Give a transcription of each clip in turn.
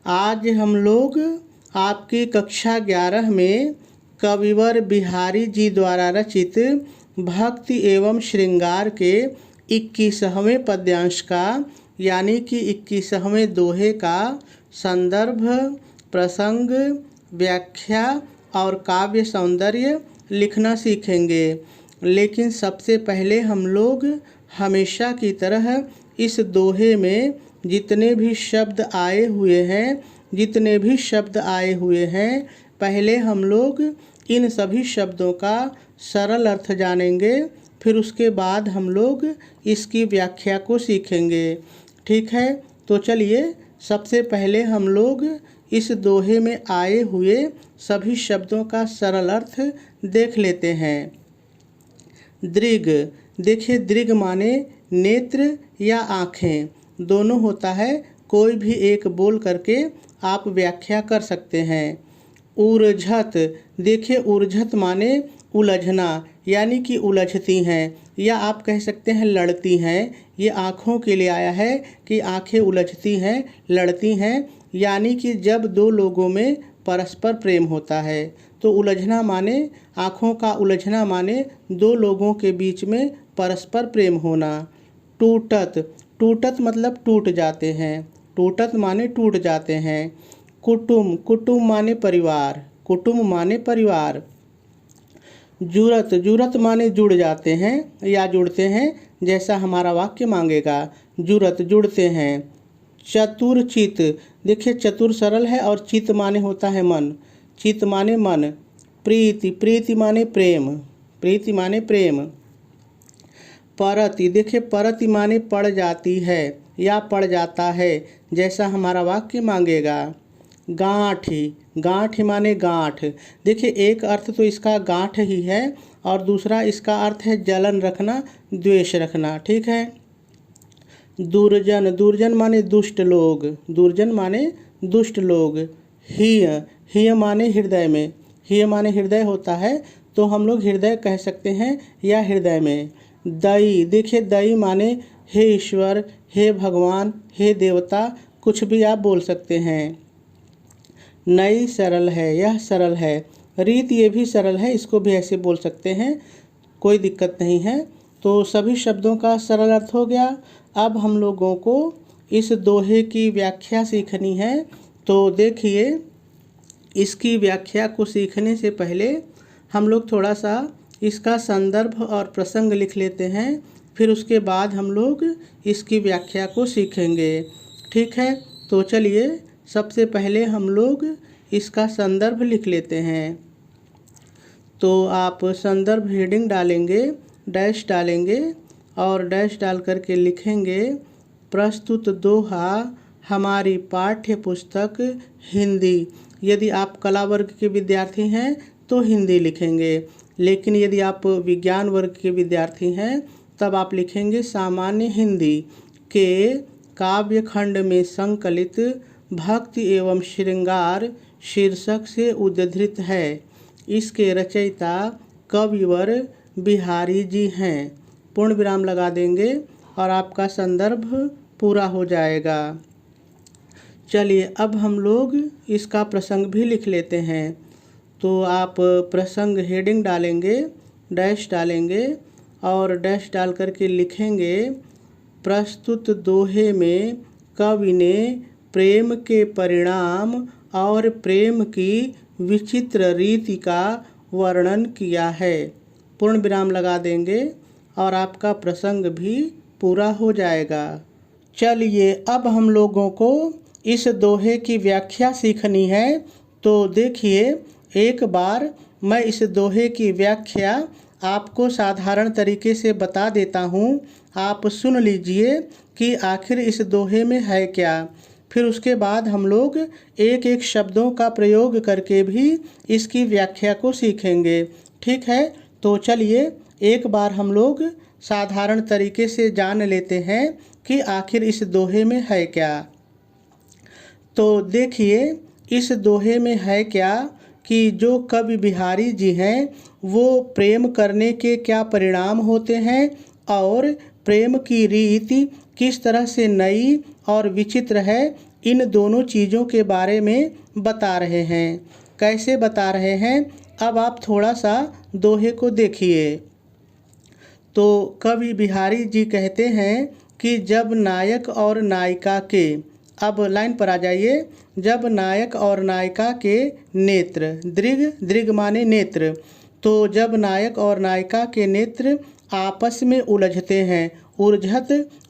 आज हम लोग आपकी कक्षा 11 में कविवर बिहारी जी द्वारा रचित भक्ति एवं श्रृंगार के 21वें पद्यांश का यानी कि 21वें दोहे का संदर्भ, प्रसंग, व्याख्या और काव्य सौंदर्य लिखना सीखेंगे। लेकिन सबसे पहले हम लोग हमेशा की तरह इस दोहे में जितने भी शब्द आए हुए हैं पहले हम लोग इन सभी शब्दों का सरल अर्थ जानेंगे, फिर उसके बाद हम लोग इसकी व्याख्या को सीखेंगे। ठीक है, तो चलिए सबसे पहले हम लोग इस दोहे में आए हुए सभी शब्दों का सरल अर्थ देख लेते हैं। दृग, देखिए दृग माने नेत्र या आँखें, दोनों होता है। कोई भी एक बोल करके आप व्याख्या कर सकते हैं। ऊर्झत, देखिए ऊर्झत माने उलझना यानी कि उलझती हैं, या आप कह सकते हैं लड़ती हैं। ये आँखों के लिए आया है कि आँखें उलझती हैं, लड़ती हैं, यानी कि जब दो लोगों में परस्पर प्रेम होता है। तो उलझना माने, आँखों का उलझना माने दो लोगों के बीच में परस्पर प्रेम होना। टूटत, टूटत मतलब टूट जाते हैं, टूटत माने टूट जाते हैं। कुटुम, कुटुम माने परिवार, कुटुम माने परिवार। जुरत, जुरत माने जुड़ जाते हैं या जुड़ते हैं, जैसा हमारा वाक्य मांगेगा। जुरत, जुड़ते हैं। चतुरचित, देखिए चतुर सरल है और चित माने होता है मन, चित माने मन। प्रीति, प्रीति माने प्रेम, प्रीति माने प्रेम। परति, देखिए परति माने पड़ जाती है या पड़ जाता है, जैसा हमारा वाक्य मांगेगा। गांठी, गांठ माने गांठ, देखिए एक अर्थ तो इसका गांठ ही है और दूसरा इसका अर्थ है जलन रखना, द्वेष रखना। ठीक है। दुर्जन, दुर्जन माने दुष्ट लोग, दुर्जन माने दुष्ट लोग। हीय, हीय माने हृदय में, हीय माने हृदय होता है, तो हम लोग हृदय कह सकते हैं या हृदय में। दई, देखिए दई माने हे ईश्वर, हे भगवान, हे देवता, कुछ भी आप बोल सकते हैं। नई, सरल है, यह सरल है। रीत, ये भी सरल है, इसको भी ऐसे बोल सकते हैं, कोई दिक्कत नहीं है। तो सभी शब्दों का सरल अर्थ हो गया। अब हम लोगों को इस दोहे की व्याख्या सीखनी है। तो देखिए इसकी व्याख्या को सीखने से पहले हम लोग थोड़ा सा इसका संदर्भ और प्रसंग लिख लेते हैं, फिर उसके बाद हम लोग इसकी व्याख्या को सीखेंगे। ठीक है, तो चलिए सबसे पहले हम लोग इसका संदर्भ लिख लेते हैं। तो आप संदर्भ हेडिंग डालेंगे, डैश डालेंगे और डैश डाल करके लिखेंगे प्रस्तुत दोहा हमारी पाठ्य पुस्तक हिंदी। यदि आप कला वर्ग के विद्यार्थी हैं तो हिंदी लिखेंगे, लेकिन यदि आप विज्ञान वर्ग के विद्यार्थी हैं तब आप लिखेंगे सामान्य हिंदी के काव्य खंड में संकलित भक्ति एवं श्रृंगार शीर्षक से उद्धृत है। इसके रचयिता कविवर बिहारी जी हैं। पूर्ण विराम लगा देंगे और आपका संदर्भ पूरा हो जाएगा। चलिए अब हम लोग इसका प्रसंग भी लिख लेते हैं। तो आप प्रसंग हेडिंग डालेंगे, डैश डालेंगे और डैश डाल करके लिखेंगे प्रस्तुत दोहे में कवि ने प्रेम के परिणाम और प्रेम की विचित्र रीति का वर्णन किया है। पूर्ण विराम लगा देंगे और आपका प्रसंग भी पूरा हो जाएगा। चलिए अब हम लोगों को इस दोहे की व्याख्या सीखनी है। तो देखिए एक बार मैं इस दोहे की व्याख्या आपको साधारण तरीके से बता देता हूँ, आप सुन लीजिए कि आखिर इस दोहे में है क्या। फिर उसके बाद हम लोग एक एक शब्दों का प्रयोग करके भी इसकी व्याख्या को सीखेंगे। ठीक है, तो चलिए एक बार हम लोग साधारण तरीके से जान लेते हैं कि आखिर इस दोहे में है क्या। तो देखिए इस दोहे में है क्या कि जो कवि बिहारी जी हैं वो प्रेम करने के क्या परिणाम होते हैं और प्रेम की रीति किस तरह से नई और विचित्र है, इन दोनों चीज़ों के बारे में बता रहे हैं। कैसे बता रहे हैं, अब आप थोड़ा सा दोहे को देखिए। तो कवि बिहारी जी कहते हैं कि जब नायक और नायिका के, अब लाइन पर आ जाइए, जब नायक और नायिका के नेत्र, दृग, दृग माने नेत्र, तो जब नायक और नायिका के नेत्र आपस में उलझते हैं,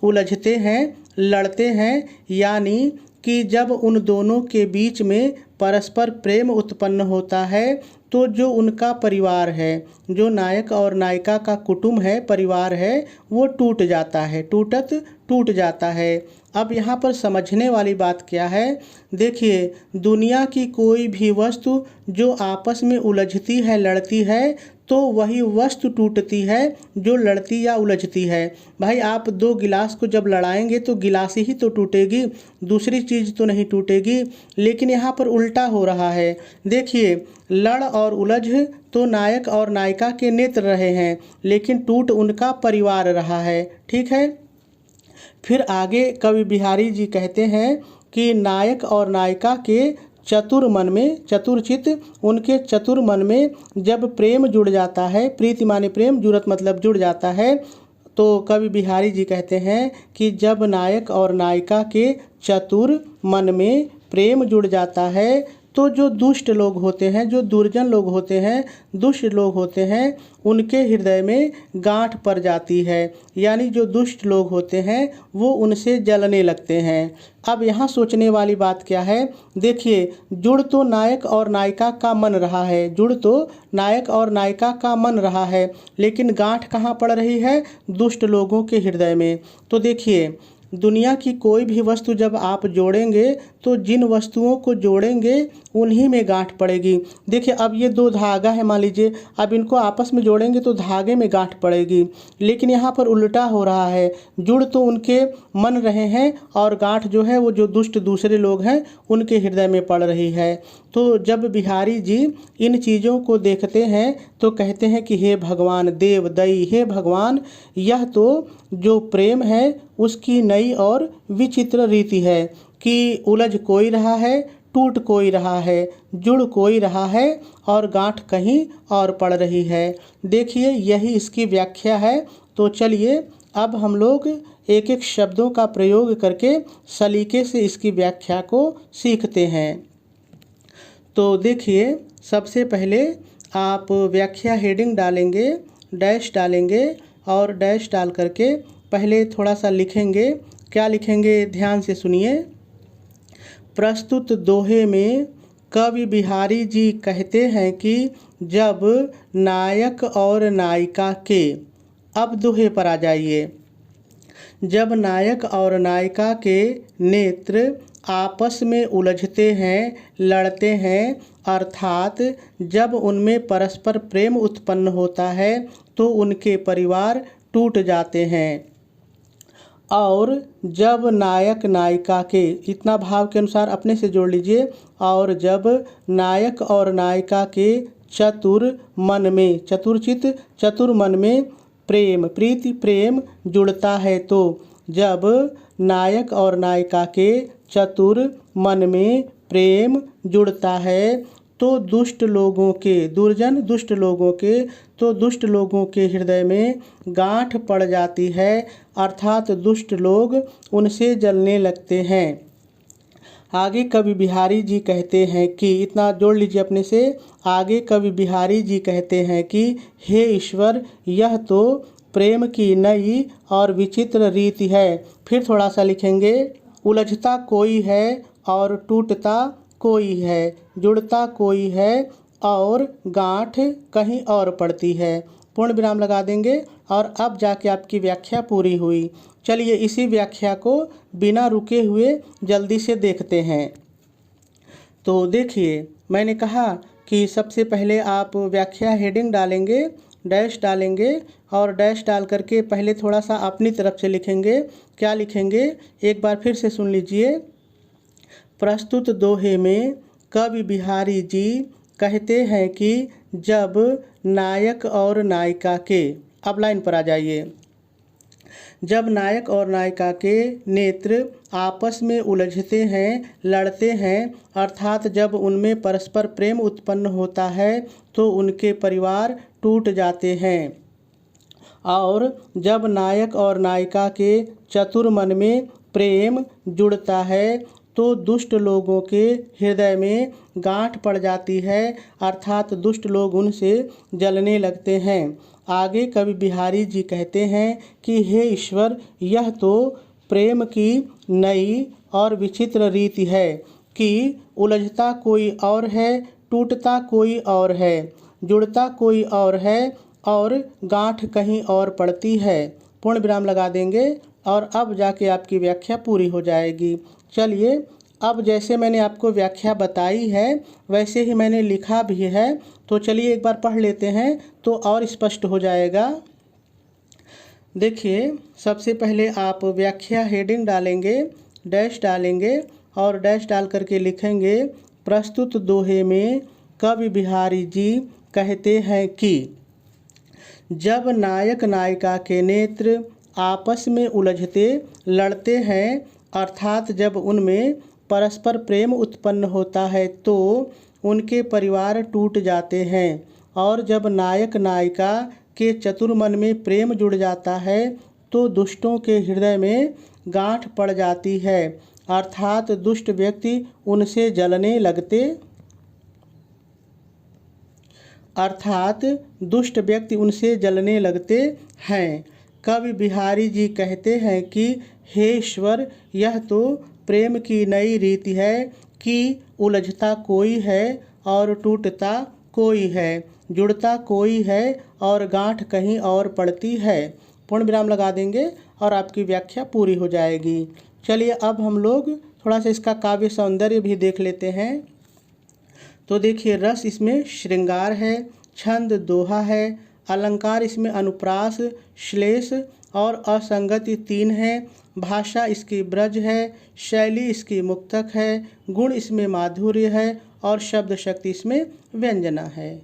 उलझते हैं, लड़ते हैं, यानी कि जब उन दोनों के बीच में परस्पर प्रेम उत्पन्न होता है, तो जो उनका परिवार है, जो नायक और नायिका का कुटुंब है, परिवार है, वो टूट जाता है, टूट जाता है। अब यहाँ पर समझने वाली बात क्या है, देखिए, दुनिया की कोई भी वस्तु जो आपस में उलझती है, लड़ती है, तो वही वस्तु टूटती है जो लड़ती या उलझती है। भाई, आप दो गिलास को जब लड़ाएंगे तो गिलास ही तो टूटेगी, दूसरी चीज़ तो नहीं टूटेगी। लेकिन यहाँ पर उल्टा हो रहा है। देखिए, लड़ और उलझ तो नायक और नायिका के नेत्र रहे हैं, लेकिन टूट उनका परिवार रहा है। ठीक है। फिर आगे कवि बिहारी जी कहते हैं कि नायक और नायिका के चतुर मन में, चतुरचित, उनके चतुर मन में जब प्रेम जुड़ जाता है, प्रीति माने प्रेम, जुड़त मतलब जुड़ जाता है, तो कवि बिहारी जी कहते हैं कि जब नायक और नायिका के चतुर मन में प्रेम जुड़ जाता है, तो जो दुष्ट लोग होते हैं, जो दुर्जन लोग होते हैं, दुष्ट लोग होते हैं, उनके हृदय में गांठ पड़ जाती है। यानी जो दुष्ट लोग होते हैं वो उनसे जलने लगते हैं। अब यहाँ सोचने वाली बात क्या है, देखिए, जुड़ तो नायक और नायिका का मन रहा है, जुड़ तो नायक और नायिका का मन रहा है, लेकिन गांठ कहाँ पड़ रही है, दुष्ट लोगों के हृदय में। तो देखिए, दुनिया की कोई भी वस्तु जब आप जोड़ेंगे तो जिन वस्तुओं को जोड़ेंगे उन्हीं में गांठ पड़ेगी। देखिए, अब ये दो धागा है, मान लीजिए, अब इनको आपस में जोड़ेंगे तो धागे में गांठ पड़ेगी, लेकिन यहाँ पर उल्टा हो रहा है। जुड़ तो उनके मन रहे हैं और गांठ जो है वो जो दुष्ट दूसरे लोग हैं उनके हृदय में पड़ रही है। तो जब बिहारी जी इन चीज़ों को देखते हैं तो कहते हैं कि हे भगवान देव दई, हे भगवान, यह तो जो प्रेम है उसकी नई और विचित्र रीति है कि उलझ कोई रहा है, टूट कोई रहा है, जुड़ कोई रहा है और गांठ कहीं और पड़ रही है। देखिए, यही इसकी व्याख्या है। तो चलिए अब हम लोग एक एक शब्दों का प्रयोग करके सलीके से इसकी व्याख्या को सीखते हैं। तो देखिए, सबसे पहले आप व्याख्या हेडिंग डालेंगे, डैश डालेंगे और डैश डाल करके पहले थोड़ा सा लिखेंगे। क्या लिखेंगे, ध्यान से सुनिए। प्रस्तुत दोहे में कवि बिहारी जी कहते हैं कि जब नायक और नायिका के, अब दोहे पर आ जाइए, जब नायक और नायिका के नेत्र आपस में उलझते हैं, लड़ते हैं, अर्थात जब उनमें परस्पर प्रेम उत्पन्न होता है तो उनके परिवार टूट जाते हैं। और जब नायक नायिका के, इतना भाव के अनुसार अपने से जोड़ लीजिए, और जब नायक और नायिका के चतुर मन में, चतुरचित, चतुर मन में प्रेम, प्रीति, प्रेम जुड़ता है, तो जब नायक और नायिका के चतुर मन में प्रेम जुड़ता है तो दुष्ट लोगों के, दुर्जन दुष्ट लोगों के, तो दुष्ट लोगों के हृदय में गांठ पड़ जाती है, अर्थात दुष्ट लोग उनसे जलने लगते हैं। आगे कवि बिहारी जी कहते हैं कि, इतना जोड़ लीजिए अपने से, आगे कवि बिहारी जी कहते हैं कि हे ईश्वर, यह तो प्रेम की नई और विचित्र रीति है। फिर थोड़ा सा लिखेंगे, उलझता कोई है और टूटता कोई है, जुड़ता कोई है और गांठ कहीं और पड़ती है। पूर्ण विराम लगा देंगे और अब जाके आपकी व्याख्या पूरी हुई। चलिए इसी व्याख्या को बिना रुके हुए जल्दी से देखते हैं। तो देखिए, मैंने कहा कि सबसे पहले आप व्याख्या हेडिंग डालेंगे, डैश डालेंगे और डैश डाल करके पहले थोड़ा सा अपनी तरफ से लिखेंगे। क्या लिखेंगे, एक बार फिर से सुन लीजिए। प्रस्तुत दोहे में कवि बिहारी जी कहते हैं कि जब नायक और नायिका के, अब लाइन पर आ जाइए, जब नायक और नायिका के नेत्र आपस में उलझते हैं, लड़ते हैं, अर्थात जब उनमें परस्पर प्रेम उत्पन्न होता है तो उनके परिवार टूट जाते हैं। और जब नायक और नायिका के चतुर मन में प्रेम जुड़ता है तो दुष्ट लोगों के हृदय में गांठ पड़ जाती है, अर्थात दुष्ट लोग उनसे जलने लगते हैं। आगे कवि बिहारी जी कहते हैं कि हे ईश्वर, यह तो प्रेम की नई और विचित्र रीति है कि उलझता कोई और है, टूटता कोई और है, जुड़ता कोई और है और गांठ कहीं और पड़ती है। पूर्ण विराम लगा देंगे और अब जाके आपकी व्याख्या पूरी हो जाएगी। चलिए, अब जैसे मैंने आपको व्याख्या बताई है वैसे ही मैंने लिखा भी है, तो चलिए एक बार पढ़ लेते हैं तो और स्पष्ट हो जाएगा। देखिए, सबसे पहले आप व्याख्या हेडिंग डालेंगे, डैश डालेंगे और डैश डाल करके लिखेंगे, प्रस्तुत दोहे में कवि बिहारी जी कहते हैं कि जब नायक नायिका के नेत्र आपस में उलझते लड़ते हैं, अर्थात जब उनमें परस्पर प्रेम उत्पन्न होता है तो उनके परिवार टूट जाते हैं। और जब नायक नायिका के चतुर मन में प्रेम जुड़ जाता है तो दुष्टों के हृदय में गांठ पड़ जाती है, अर्थात दुष्ट व्यक्ति उनसे जलने लगते हैं। कवि बिहारी जी कहते हैं कि हे ईश्वर, यह तो प्रेम की नई रीति है कि उलझता कोई है और टूटता कोई है, जुड़ता कोई है और गांठ कहीं और पड़ती है। पूर्ण विराम लगा देंगे और आपकी व्याख्या पूरी हो जाएगी। चलिए, अब हम लोग थोड़ा सा इसका काव्य सौंदर्य भी देख लेते हैं। तो देखिए, रस इसमें श्रृंगार है, छंद दोहा है, अलंकार इसमें अनुप्रास, श्लेष और असंगति 3 है, भाषा इसकी ब्रज है, शैली इसकी मुक्तक है, गुण इसमें माधुर्य है और शब्द शक्ति इसमें व्यंजना है।